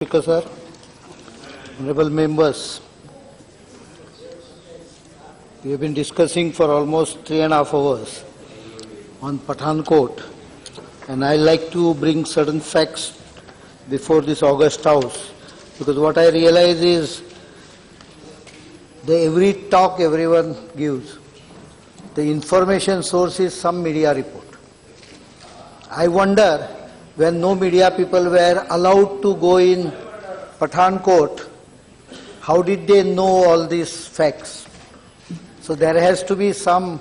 Speaker sir, honorable members, we have been discussing for almost 3.5 hours on Pathankot, and I like to bring certain facts before this august house, because what I realize is every talk everyone gives, the information source is some media report. I wonder, when no media people were allowed to go in Pathankot, how did they know all these facts? So there has to be some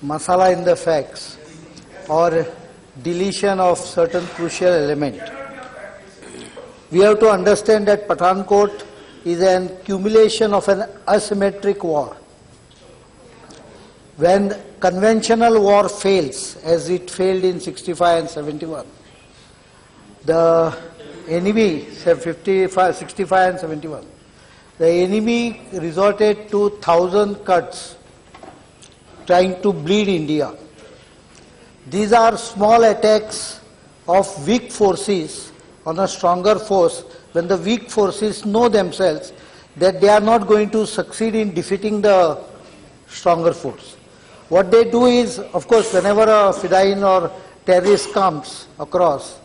masala in the facts or deletion of certain crucial element. We have to understand that Pathankot is an accumulation of an asymmetric war. When conventional war fails, as it failed in 65 and 71, the enemy, say 65 and 71, the enemy resorted to 1,000 cuts trying to bleed India. These are small attacks of weak forces on a stronger force, when the weak forces know themselves that they are not going to succeed in defeating the stronger force. What they do is, of course, whenever a fedayeen or terrorist comes across,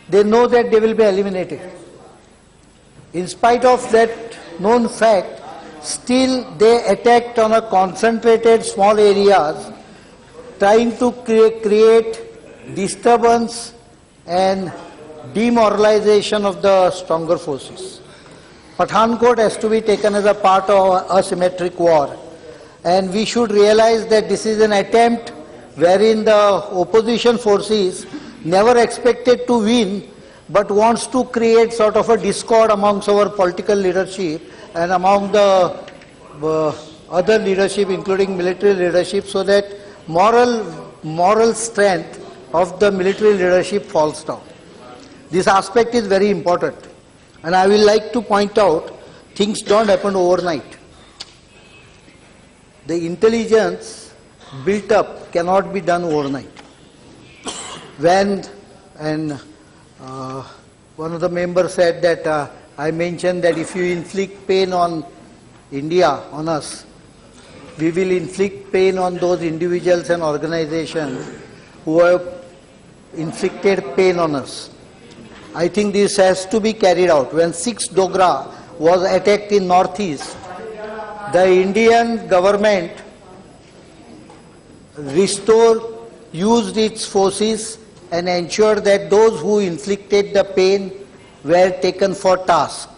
they know that they will be eliminated. In spite of that known fact, still they attacked on a concentrated small areas, trying to create disturbance and demoralization of the stronger forces. Pathankot has to be taken as a part of asymmetric war, and we should realize that this is an attempt wherein the opposition forces never expected to win, but wants to create sort of a discord amongst our political leadership and among the other leadership, including military leadership, so that moral strength of the military leadership falls down. This aspect is very important, and I will like to point out, things don't happen overnight. The intelligence built up cannot be done overnight. One of the members said that I mentioned that if you inflict pain on India, on us, we will inflict pain on those individuals and organizations who have inflicted pain on us. I think this has to be carried out. When 6 Dogra was attacked in Northeast, the Indian government used its forces and ensured that those who inflicted the pain were taken for task.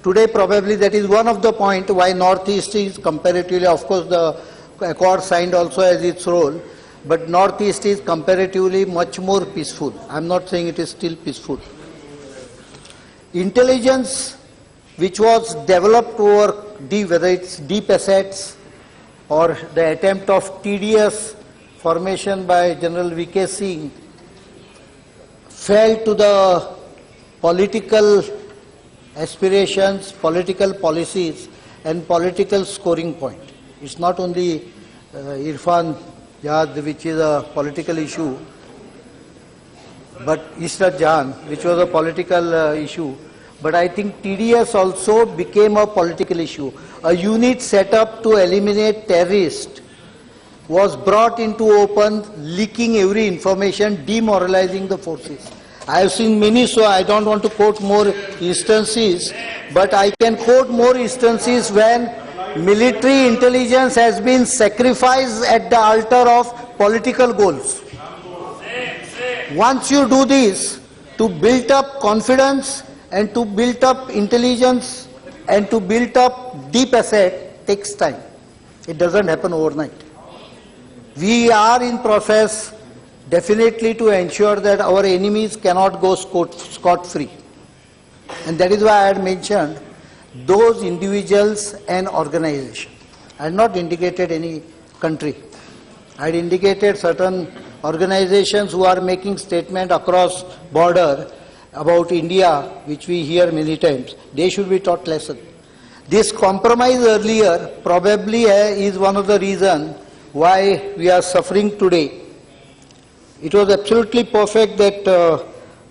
Today probably that is one of the points why Northeast is comparatively, of course the accord signed also has its role, but Northeast is comparatively much more peaceful. I am not saying it is still peaceful. Intelligence which was developed over whether it's deep assets or the attempt of tedious formation by General V.K. Singh, fell to the political aspirations, political policies and political scoring point. It's not only Irfan Jad, which is a political issue, but Israt Jahan, which was a political issue, but I think TDS also became a political issue. A unit set up to eliminate terrorists was brought into open, leaking every information, demoralizing the forces. I have seen many, so I don't want to quote more instances, but I can quote more instances when military intelligence has been sacrificed at the altar of political goals. Once you do this, to build up confidence and to build up intelligence and to build up deep asset takes time. It doesn't happen overnight. We are in process definitely to ensure that our enemies cannot go scot-free. And that is why I had mentioned those individuals and organizations. I had not indicated any country. I had indicated certain organizations who are making statement across border about India, which we hear many times. They should be taught lesson. This compromise earlier probably is one of the reasons why we are suffering today. It was absolutely perfect that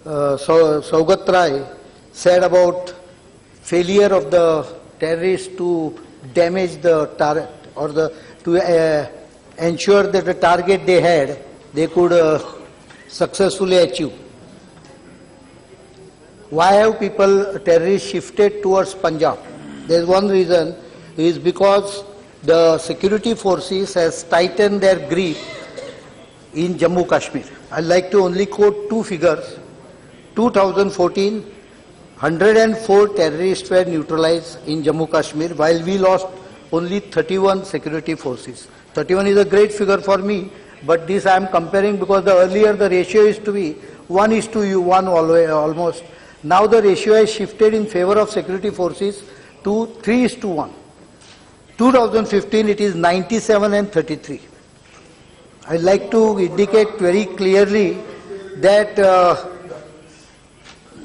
Saugat Rai said about failure of the terrorists to damage the target or to ensure that the target they had they could successfully achieve. Why have terrorists shifted towards Punjab? There is one reason, is because the security forces has tightened their grip in Jammu Kashmir. I'd like to only quote two figures. 2014, 104 terrorists were neutralized in Jammu Kashmir, while we lost only 31 security forces. 31 is a great figure for me, but this I am comparing because the earlier the ratio used to be 1:1 almost. Now the ratio has shifted in favor of security forces to 3:1. 2015 it is 97 and 33. I would like to indicate very clearly that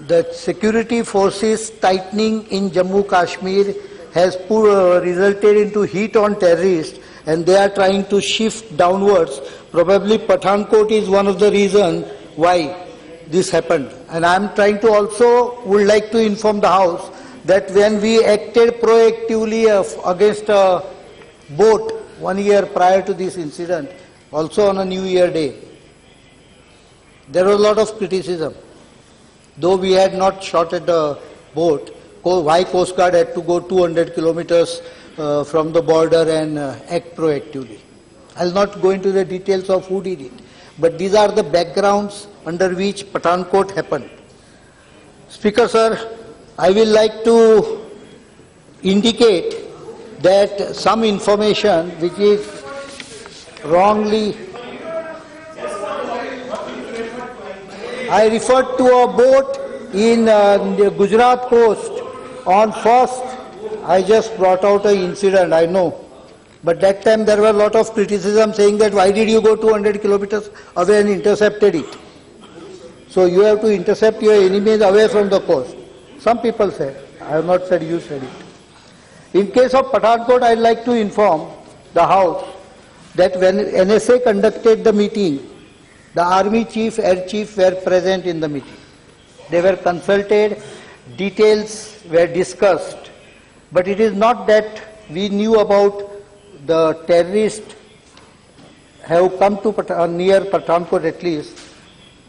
the security forces tightening in Jammu Kashmir has resulted into heat on terrorists, and they are trying to shift downwards. Probably Pathankot is one of the reasons why this happened. And I am trying to also would like to inform the House that when we acted proactively against a boat 1 year prior to this incident, also on a New Year day, there was a lot of criticism. Though we had not shot at the boat, why Coast Guard had to go 200 kilometers from the border and act proactively. I will not go into the details of who did it, but these are the backgrounds under which Pathankot happened. Speaker sir, I will like to indicate that some information which is wrongly, I referred to a boat in the Gujarat coast on 1st. I just brought out an incident, I know. But that time there were a lot of criticism saying that why did you go 200 kilometers away and intercepted it? So you have to intercept your enemies away from the coast. Some people said, I have not said, you said it. In case of Pathankot, I would like to inform the House that when NSA conducted the meeting, the Army Chief, Air Chief were present in the meeting. They were consulted, details were discussed, but it is not that we knew about the terrorists have come to near Pathankot at least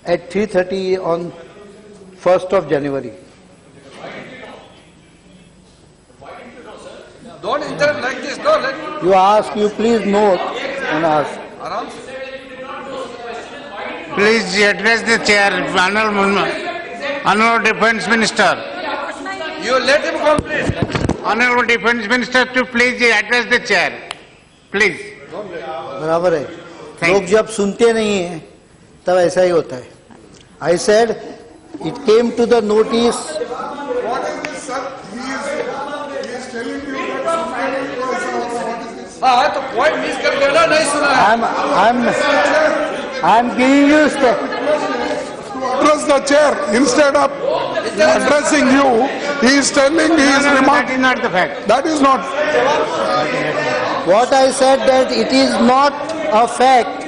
at 3:30 on 1st of January. Don't interrupt like this, no, let You ask, you please note and ask. Please address the chair, Honorable Defence Minister. you let him complete. Honorable Defence Minister to please address the chair. Please. बराबर है. लोग जब सुनते नहीं हैं तब ऐसा ही होता है. I said it came to the notice. What is this, sir? He is telling you that हाँ तो point miss कर देना नहीं सुना है. I'm giving you to address the chair instead of addressing you. He is telling his remark. That is not the fact. That is not. what I said, that it is not a fact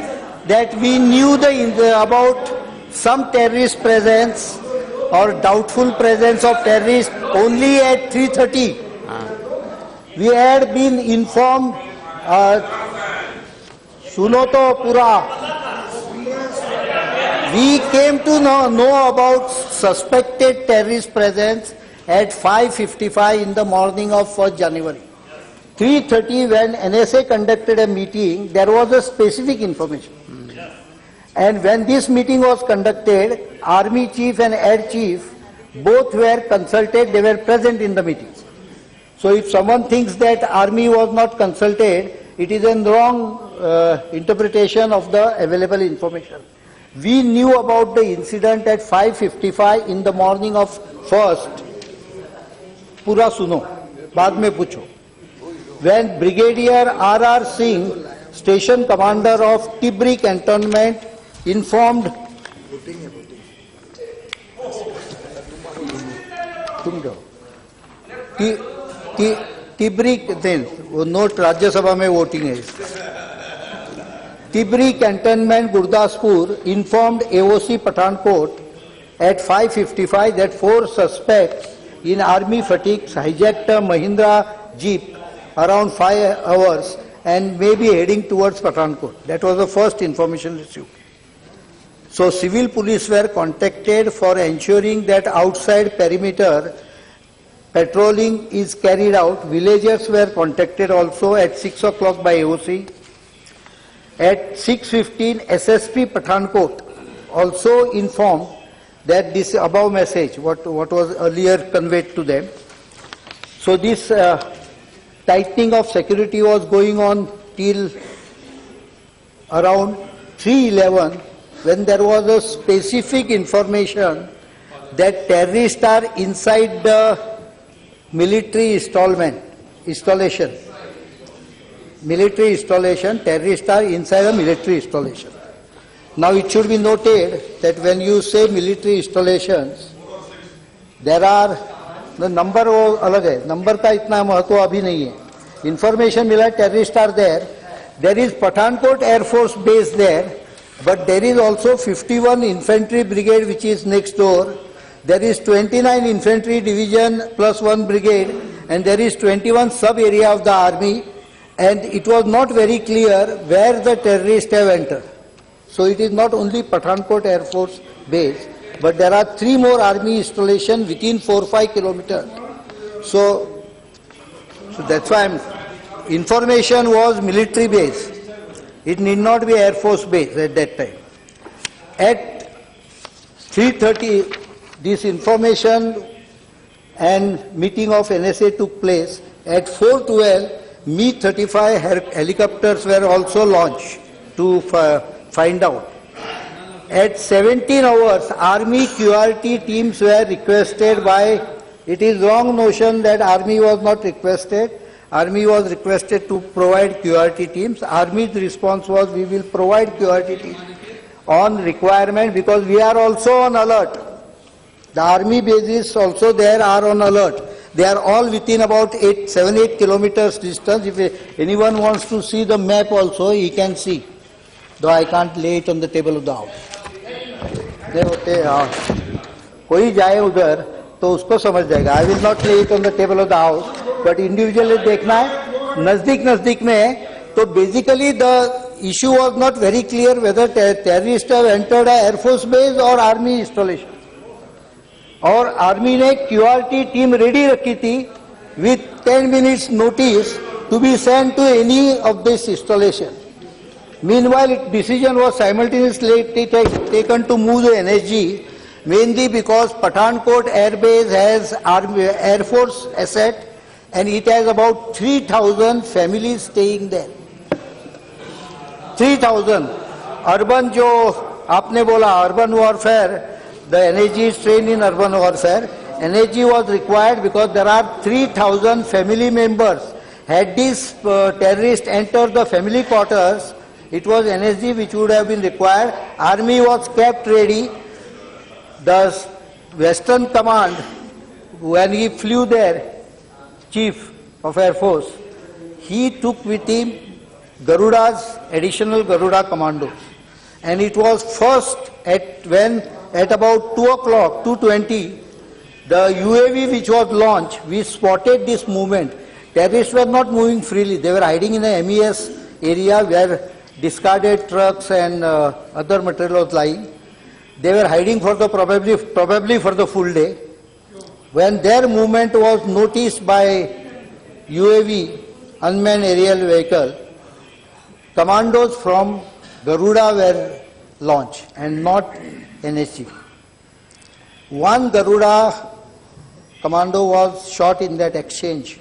that we knew about some terrorist presence or doubtful presence of terrorists only at 3:30. We had been informed. सुनो तो पूरा. We came to know about suspected terrorist presence at 5:55 in the morning of 1st January. 3:30 when NSA conducted a meeting, there was a specific information. And when this meeting was conducted, Army Chief and Air Chief both were consulted, they were present in the meeting. So if someone thinks that Army was not consulted, it is a wrong interpretation of the available information. We knew about the incident at 5:55 in the morning of 1st. पूरा सुनो, बाद में पूछो. When Brigadier R.R. Singh, Station Commander of Tibri Cantonment, informed तुम जाओ तिब्री वो note Rajya Sabha में voting है. Tibri Cantonment Gurdaspur informed AOC Pathankot at 5:55 that 4 suspects in army fatigues hijacked a Mahindra jeep around 5 hours and may be heading towards Pathankot. That was the first information received. So civil police were contacted for ensuring that outside perimeter patrolling is carried out. Villagers were contacted also at 6 o'clock by AOC. At 6:15, SSP Pathankot also informed that this above message, what was earlier conveyed to them. So this tightening of security was going on till around 3:11 when there was a specific information that terrorists are inside the military installation. Terrorists are inside a military installation. Now it should be noted that when you say military installations, there are the number वो अलग है, number का इतना महत्व अभी नहीं है. Information मिला terrorists are there. There is Pathankot Air Force base there, but there is also 51 infantry brigade which is next door. There is 29 infantry division plus 1 brigade, and there is 21 sub area of the army, and it was not very clear where the terrorists have entered. So it is not only Pathankot Air Force base, but there are 3 more army installations within 4-5 kilometers. So that's why information was military base. It need not be Air Force base at that time. At 3:30, this information and meeting of NSA took place. At 4:12, Mi-35 helicopters were also launched to find out. At 17 hours, Army QRT teams were requested by, it is wrong notion that Army was not requested. Army was requested to provide QRT teams. Army's response was, we will provide QRT teams on requirement because we are also on alert. The army bases also there are on alert. They are all within about 7-8 kilometers distance. If anyone wants to see the map also, he can see. Though I can't lay it on the table of the house. कोई जाए उधर तो उसको समझ जाएगा. I will not lay it on the table of the house, but individually देखना है. नजदीक में तो basically the issue was not very clear whether terrorists have entered a Air Force base or army installation. और army ने QRT team ready रखी थी with 10 minutes notice to be sent to any of this installation. Meanwhile, decision was simultaneously taken to move the NSG, mainly because Pathankot Air Base has Air Force asset and it has about 3,000 families staying there. 3,000. Urban जो आपने बोला urban warfare, the NSG is trained in urban warfare. NSG was required because there are 3,000 family members. Had these terrorists entered the family quarters, it was NSG which would have been required. Army was kept ready. The Western Command, when he flew there, Chief of Air Force, he took with him Garuda's, additional Garuda commandos. And it was first at about 2 o'clock, 2:20, the UAV which was launched, we spotted this movement. Terrorists were not moving freely. They were hiding in a MES area where discarded trucks and other material was lying. They were hiding for the probably for the full day. When their movement was noticed by UAV, unmanned aerial vehicle, commandos from Garuda were launched and not NSG. One Garuda commando was shot in that exchange,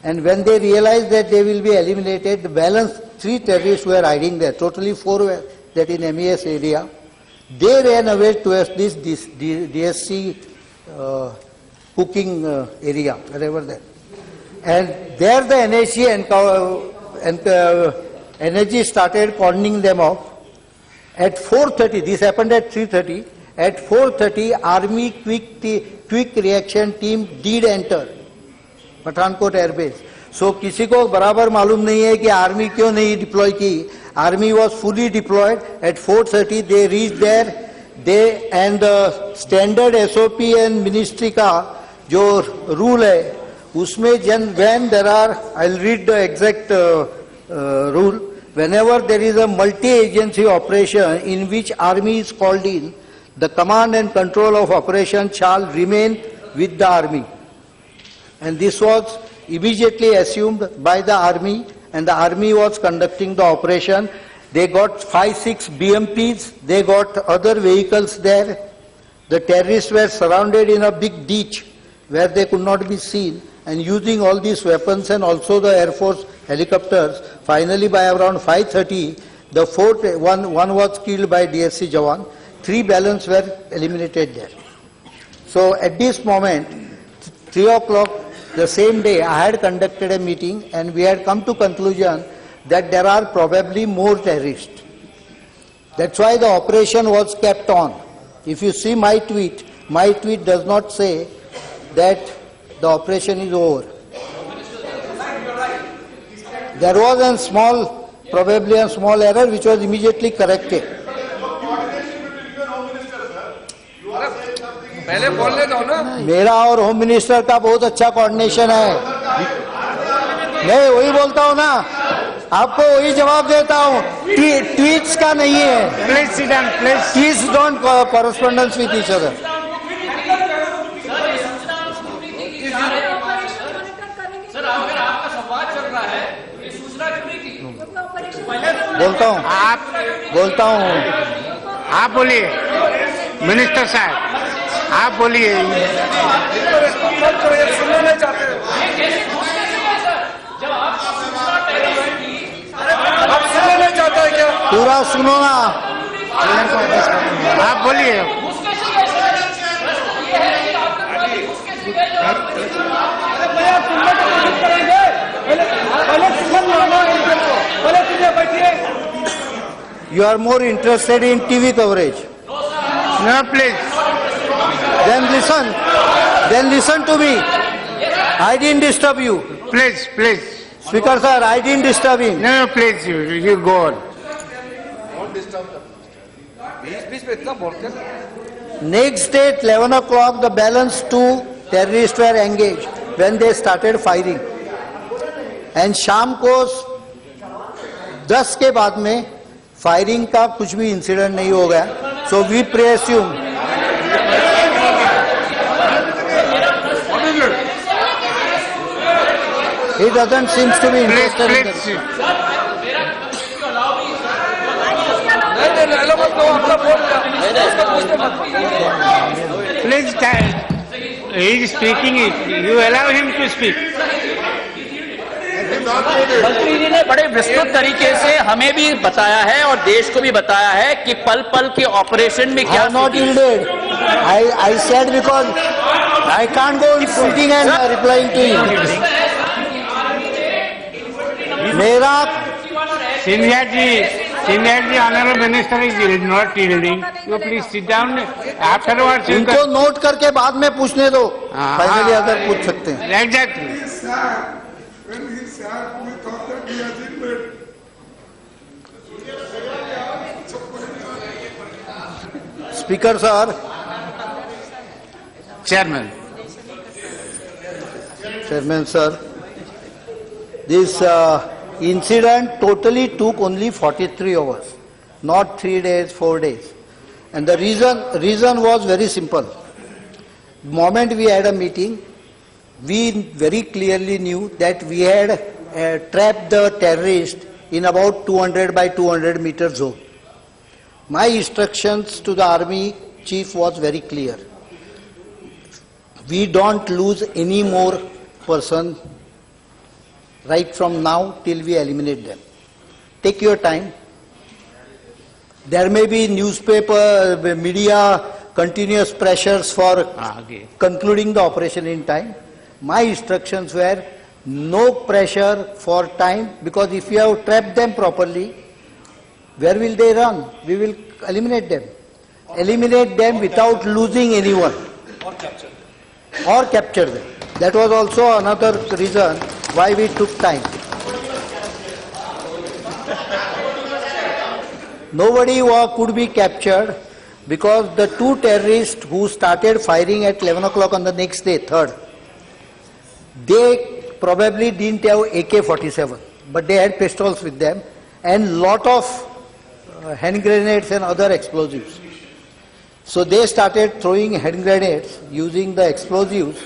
and when they realized that they will be eliminated, the balance 3 terrorists were hiding there. Totally 4 were that in MES area. They ran away towards this DSC cooking area, wherever there. And there the NSG started cordoning them off. At 4:30, this happened at 3:30. At 4:30, Army quick reaction team did enter Pathankot Air Base. So किसी को बराबर मालूम नहीं है कि army क्यों नहीं deploy की. Army was fully deployed. At 4:30, they reached there. they and the standard SOP and ministry का जो rule है, उसमें when there are, I'll read the exact rule. Whenever there is a multi-agency operation in which army is called in, the command and control of operation shall remain with the army. And this was immediately assumed by the army, and the army was conducting the operation. They got 5-6 BMPs, they got other vehicles there. The terrorists were surrounded in a big ditch where they could not be seen, and using all these weapons and also the Air Force helicopters, finally by around 5:30, the one was killed by DSC Jawan, 3 balance were eliminated there. So at this moment, 3 o'clock the same day, I had conducted a meeting and we had come to conclusion that there are probably more terrorists. That's why the operation was kept on. If you see my tweet does not say that the operation is over. There was probably a small error which was immediately corrected. पहले बोलने दो ना। मेरा और home minister का बहुत अच्छा coordination है। मैं वही बोलता हूँ ना, आपको वही जवाब देता हूँ। ट्वीट्स का नहीं है। Please sit down, please. Please don't correspondence with each other. बोलता हूँ। आप बोलिए, मिनिस्टर साहब, आप बोलिए। सुनना नहीं चाहते। आप सुनना नहीं चाहते क्या? पूरा सुनो ना। आप बोलिए। You are more interested in TV coverage. No, please. Then listen to me. I didn't disturb you. Please, please. Speaker sir, I didn't disturb him. No, please, you go on. बीच में इतना बोलते हैं। Next day at 11 o'clock, the balance 2 terrorists were engaged when they started firing. And शाम को 10 के बाद में firing का कुछ भी इंसिडेंट नहीं हो गया. So we presume. He doesn't seem to be interested in this. Please, he is speaking it. You allow him to speak. मंत्री जी ने बड़े विस्तृत तरीके से हमें भी बताया है और देश को भी बताया है कि पल पल के ऑपरेशन में क्या not yielded. I said because I can't go in sitting and replying to him. मेरा Senior ji, honorable minister is not yielding. You please sit down. Afterwards, you उनको नोट करके बाद में पूछने दो. फाइनली अगर पूछ सकते हैं. Exactly. When he sat, we thought that he has invaded. Speaker sir. Chairman sir, this incident totally took only 43 hours, not 3 days, 4 days. And the reason was very simple. The moment we had a meeting, we very clearly knew that we had trapped the terrorist in about 200 by 200 meter zone. My instructions to the army chief was very clear. We don't lose any more person right from now till we eliminate them. Take your time. There may be newspaper, media, continuous pressures for concluding the operation in time. My instructions were no pressure for time, because if you have trapped them properly, where will they run? We will eliminate them. Eliminate them without losing anyone. Or capture them. That was also another reason why we took time. Nobody could be captured. because the two terrorists who started firing at 11 o'clock on the next day, 3rd, they probably didn't have AK-47, but they had pistols with them and lot of hand grenades and other explosives. So they started throwing hand grenades using the explosives,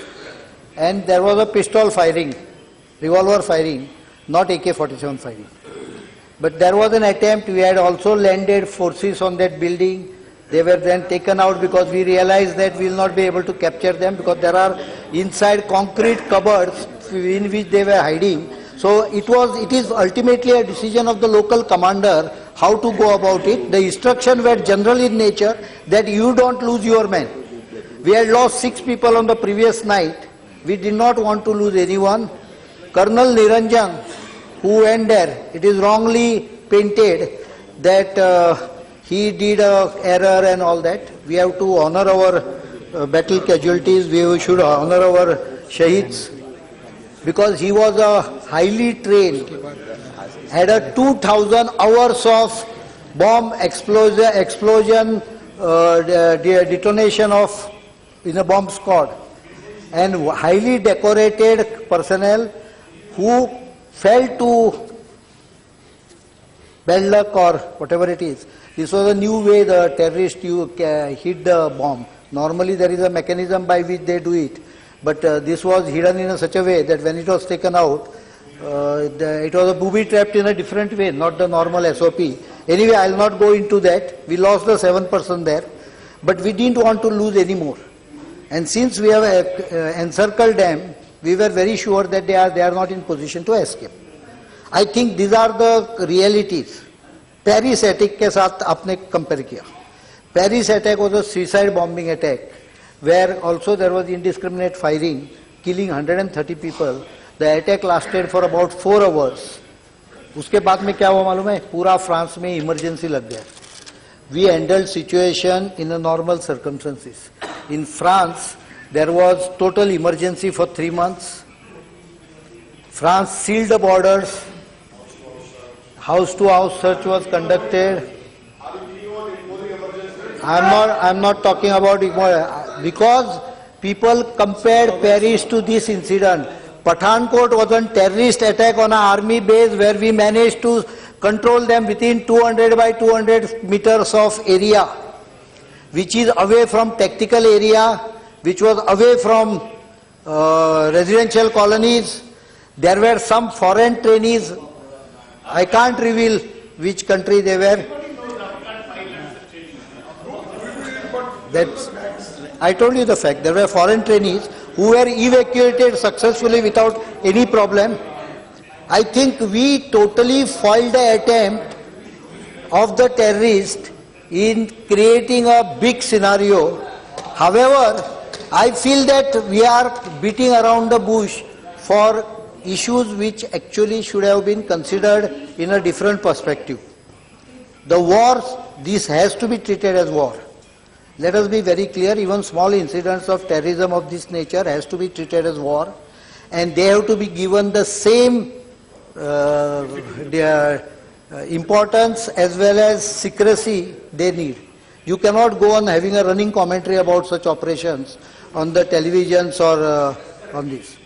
and there was a pistol firing, revolver firing, not AK-47 firing. But there was an attempt. We had also landed forces on that building. They were then taken out because we realized that we will not be able to capture them because there are inside concrete cupboards in which they were hiding. So it is ultimately a decision of the local commander how to go about it. The instructions were general in nature that you don't lose your men. We had lost 6 people on the previous night. We did not want to lose anyone. Colonel Niranjan, who went there, it is wrongly painted that he did an error and all that. We have to honor our battle casualties. We should honor our shaheeds. Because he was a highly trained, had a 2,000 hours of bomb explosion, detonation of in a bomb squad, and highly decorated personnel who fell to bad luck or whatever it is. This was a new way the terrorists hid the bomb. Normally there is a mechanism by which they do it. But this was hidden in such a way that when it was taken out, it was a booby trapped in a different way, not the normal SOP. Anyway, I will not go into that. We lost the 7 person there, but we didn't want to lose any more. And since we have encircled them, we were very sure that they are not in position to escape. I think these are the realities. Paris attack के साथ आपने compare किया. Paris attack was a suicide bombing attack, where also there was indiscriminate firing, killing 130 people. The attack lasted for about 4 hours. उसके बाद में क्या हुआ मालूम है? पूरा फ्रांस में इमरजेंसी लग गया. We handled situation in a normal circumstances. In France, there was total emergency for 3 months. France sealed the borders. House to house search was conducted. I'm not talking about because people compared Paris to this incident. Pathankot was a terrorist attack on an army base where we managed to control them within 200 by 200 meters of area, which is away from tactical area, which was away from residential colonies. There were some foreign trainees. I can't reveal which country they were. I told you the fact. There were foreign trainees who were evacuated successfully without any problem. I think we totally foiled the attempt of the terrorist in creating a big scenario. However, I feel that we are beating around the bush for issues which actually should have been considered in a different perspective. The wars, this has to be treated as war. Let us be very clear, even small incidents of terrorism of this nature has to be treated as war, and they have to be given the same importance as well as secrecy they need. You cannot go on having a running commentary about such operations on the televisions or on this.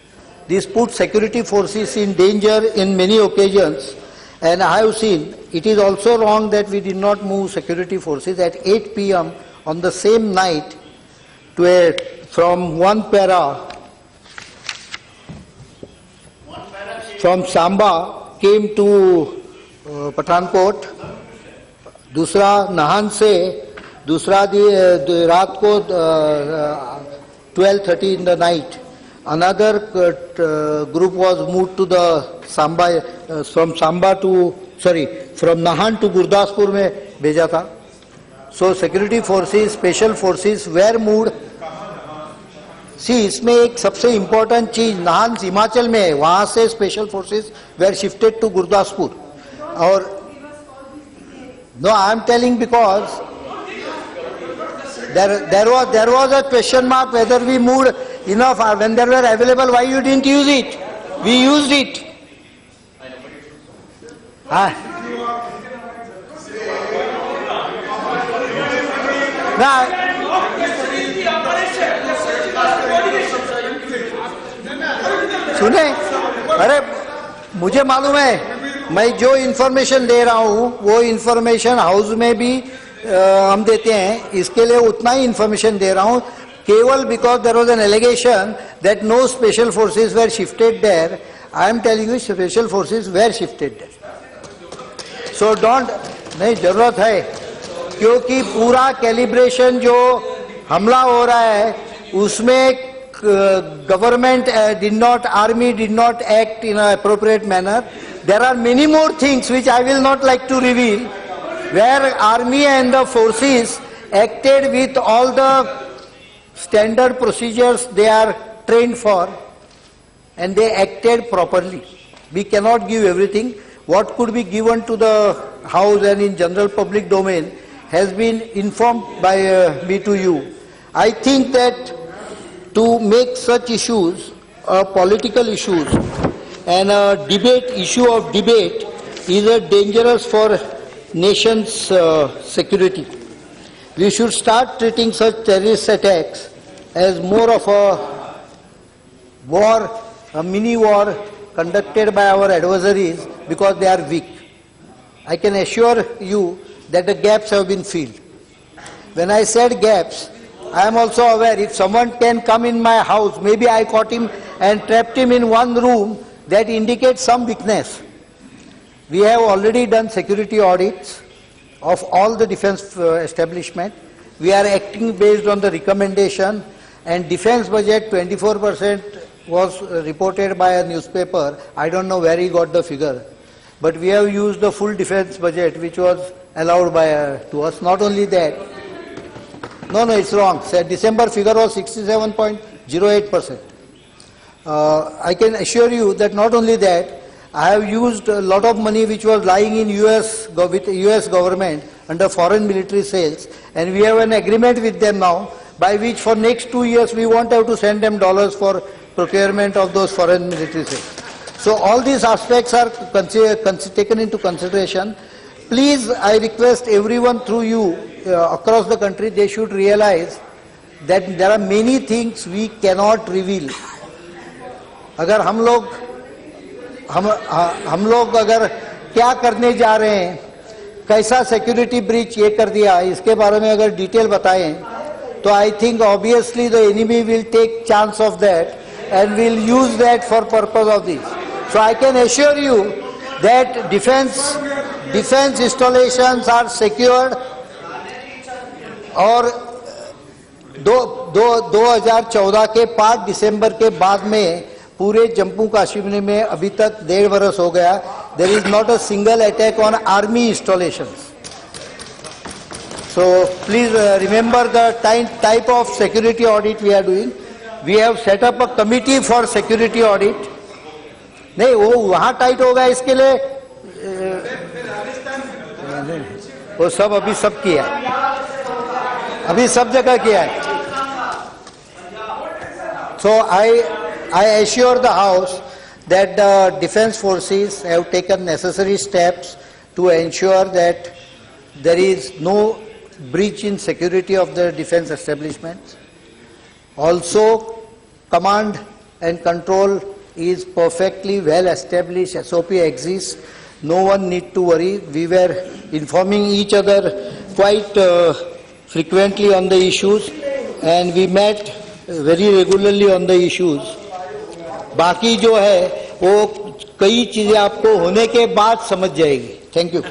This puts security forces in danger in many occasions, and I have seen it is also wrong that we did not move security forces at 8 p.m. on the same night to from one para from Samba came to Pathankot, दूसरा नाहन से दूसरा रात को 12:30 in the night. Another group was moved to the Samba from Nahan to Gurdaspur में भेजा था. So security forces, special forces were moved. See, इसमें एक सबसे important चीज नाहन हिमाचल में है, वहाँ से special forces were shifted to Gurdaspur. और no, I am telling because there was a question mark whether we moved enough when there were available. Why you didn't use it? We used it. सुने, अरे मुझे मालूम है, मैं जो information दे रहा हूँ वो इन्फॉर्मेशन हाउस में भी हम देते हैं, इसके लिए उतना ही इन्फॉर्मेशन दे रहा हूँ केवल because there was an allegation that no special forces were shifted there. I am telling you special forces were shifted there. So don't, नहीं जरूरत है, क्योंकि पूरा कैलिब्रेशन जो हमला हो रहा है उसमें government did not, army did not act in an appropriate manner. There are many more things which I will not like to reveal, where army and the forces acted with all the standard procedures they are trained for, and they acted properly. We cannot give everything. What could be given to the house and in general public domain has been informed by me to you. I think that to make such issues political issues and a debate, issue of debate is dangerous for nation's security. We should start treating such terrorist attacks as more of a war, a mini war conducted by our adversaries because they are weak. I can assure you that the gaps have been filled. When I said gaps, I am also aware if someone can come in my house, maybe I caught him and trapped him in one room, that indicates some weakness. We have already done security audits of all the defense establishment. We are acting based on the recommendation, and defense budget 24% was reported by a newspaper. I don't know where he got the figure, but we have used the full defense budget which was allowed by to us. Not only that, no, it's wrong. December figure was 67.08%. I can assure you that not only that, I have used a lot of money which was lying in with US government under foreign military sales, and we have an agreement with them now by which for next 2 years we won't have to send them dollars for procurement of those foreign military sales. So all these aspects are taken into consideration. Please, I request everyone through you across the country, they should realize that there are many things we cannot reveal. अगर हम लोग अगर क्या करने जा रहे हैं, कैसा सिक्योरिटी ब्रीच ये कर दिया, इसके बारे में अगर डिटेल बताएं, तो I think obviously the enemy will take chance of that and will use that for purpose of this. So I can assure you that defense installations are secured, और 2014 के 5 दिसंबर के बाद में पूरे जम्मू कश्मीर में अभी तक 1.5 वर्ष हो गया. There is not a single attack on army installations. So please remember the type of security audit we are doing. We have set up a committee for security audit. नहीं, वो वहाँ टाइट होगा, इसके लिए वो सब अभी सब किया है, अभी सब जगह किया है. So I assure the House that the defense forces have taken necessary steps to ensure that there is no breach in security of the defense establishments. Also, command and control is perfectly well established, SOP exists, no one need to worry. We were informing each other quite frequently on the issues, and we met very regularly on the issues. बाकी जो है वो कई चीजें आपको होने के बाद समझ जाएगी. Thank you.